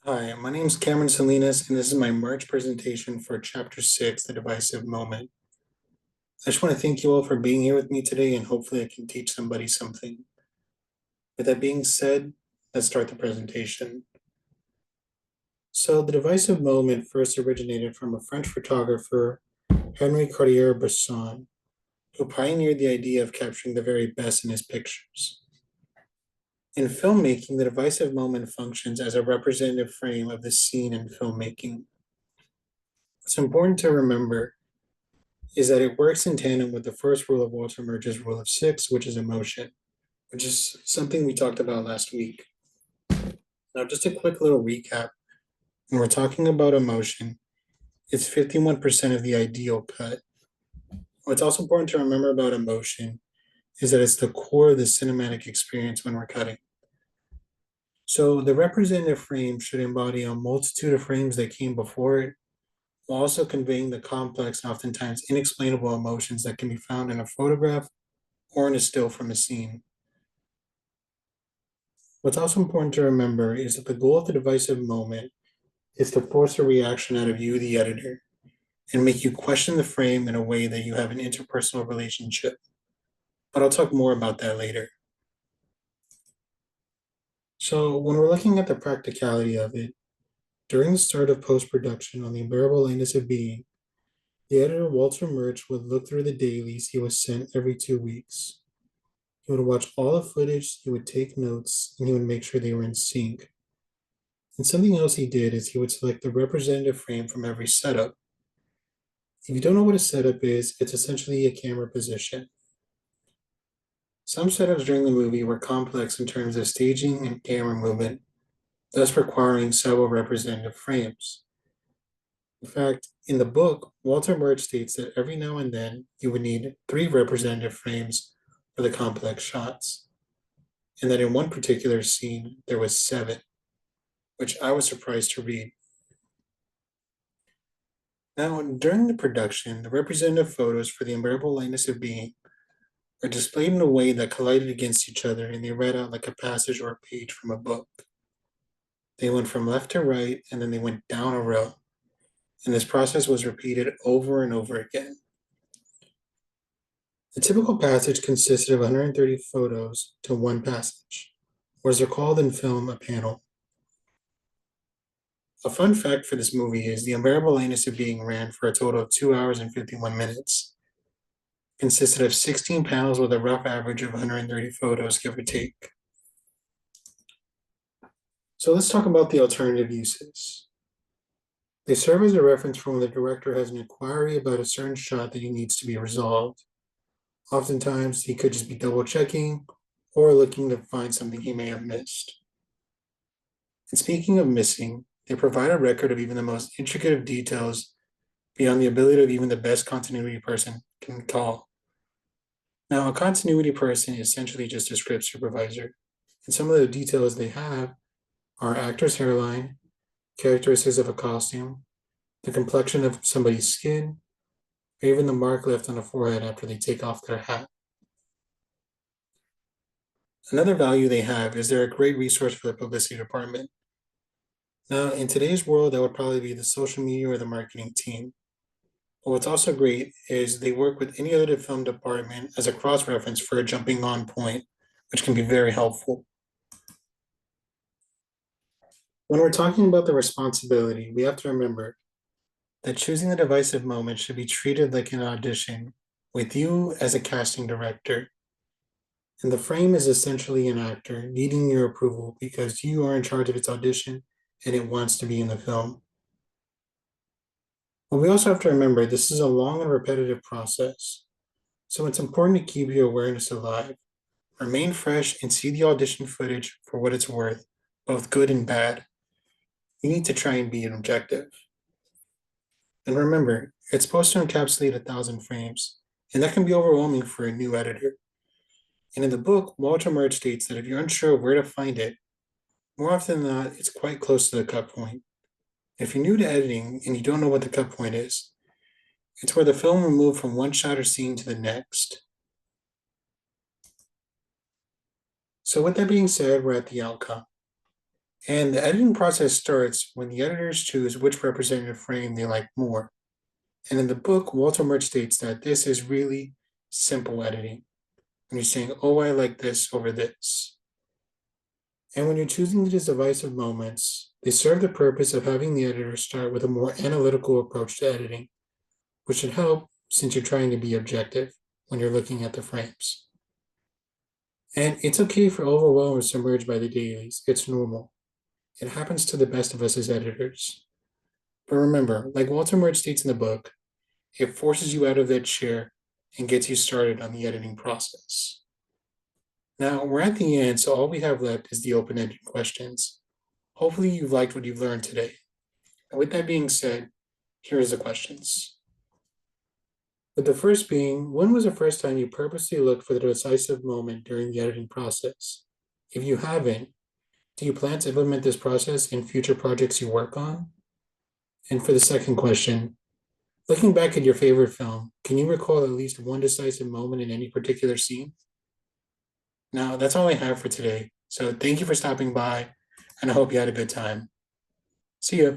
Hi, my name is Cameron S, and this is my March presentation for Chapter 6, The Divisive Moment. I just want to thank you all for being here with me today, and hopefully I can teach somebody something. With that being said, let's start the presentation. So, the divisive moment first originated from a French photographer, Henri Cartier-Bresson, who pioneered the idea of capturing the very best in his pictures. In filmmaking, the divisive moment functions as a representative frame of the scene in filmmaking. What's important to remember is that it works in tandem with the first rule of Walter Murch's rule of six, which is emotion, which is something we talked about last week. Now, just a quick little recap. When we're talking about emotion, it's 51% of the ideal cut. What's also important to remember about emotion is that it's the core of the cinematic experience when we're cutting. So the representative frame should embody a multitude of frames that came before it, while also conveying the complex and oftentimes inexplainable emotions that can be found in a photograph or in a still from a scene. What's also important to remember is that the goal of the divisive moment is to force a reaction out of you, the editor, and make you question the frame in a way that you have an interpersonal relationship. But I'll talk more about that later. So, when we're looking at the practicality of it, during the start of post production on The Unbearable Lightness of Being, the editor Walter Murch would look through the dailies he was sent every 2 weeks. He would watch all the footage, he would take notes, and he would make sure they were in sync. And something else he did is he would select the representative frame from every setup. If you don't know what a setup is, it's essentially a camera position. Some setups during the movie were complex in terms of staging and camera movement, thus requiring several representative frames. In fact, in the book, Walter Murch states that every now and then you would need 3 representative frames for the complex shots, and that in one particular scene there was 7, which I was surprised to read. Now, during the production, the representative photos for The Unbearable Lightness of Being are displayed in a way that collided against each other and they read out like a passage or a page from a book. They went from left to right and then they went down a row. And this process was repeated over and over again. The typical passage consisted of 130 photos to one passage, or as they're called in film, a panel. A fun fact for this movie is The Unbearable Lightness of Being ran for a total of 2 hours and 51 minutes. Consisted of 16 panels with a rough average of 130 photos, give or take. So let's talk about the alternative uses. They serve as a reference for when the director has an inquiry about a certain shot that he needs to be resolved. Oftentimes, he could just be double checking or looking to find something he may have missed. And speaking of missing, they provide a record of even the most intricate of details beyond the ability of even the best continuity person can call. Now, a continuity person is essentially just a script supervisor, and some of the details they have are actor's hairline, characteristics of a costume, the complexion of somebody's skin, or even the mark left on the forehead after they take off their hat. Another value they have is they're a great resource for the publicity department. Now, in today's world, that would probably be the social media or the marketing team. But what's also great is they work with any other film department as a cross reference for a jumping on point, which can be very helpful. When we're talking about the responsibility, we have to remember that choosing the divisive moment should be treated like an audition with you as a casting director. And the frame is essentially an actor needing your approval because you are in charge of its audition and it wants to be in the film. But we also have to remember this is a long and repetitive process. So it's important to keep your awareness alive. Remain fresh and see the audition footage for what it's worth, both good and bad. You need to try and be objective. And remember, it's supposed to encapsulate 1,000 frames, and that can be overwhelming for a new editor. And in the book, Walter Murch states that if you're unsure of where to find it, more often than not, it's quite close to the cut point. If you're new to editing and you don't know what the cut point is, it's where the film will move from one shot or scene to the next. So with that being said, we're at the outcome. And the editing process starts when the editors choose which representative frame they like more. And in the book, Walter Murch states that this is really simple editing. When you're saying, oh, I like this over this. And when you're choosing these divisive moments, they serve the purpose of having the editor start with a more analytical approach to editing, which should help since you're trying to be objective when you're looking at the frames. And it's okay for overwhelm or submerged by the dailies. It's normal. It happens to the best of us as editors. But remember, like Walter Murch states in the book, it forces you out of that chair and gets you started on the editing process. Now, we're at the end, so all we have left is the open-ended questions. Hopefully you've liked what you've learned today. And with that being said, here is the questions. With the first being, when was the first time you purposely looked for the decisive moment during the editing process? If you haven't, do you plan to implement this process in future projects you work on? And for the second question, looking back at your favorite film, can you recall at least one decisive moment in any particular scene? Now, that's all I have for today. So thank you for stopping by, and I hope you had a good time. See ya.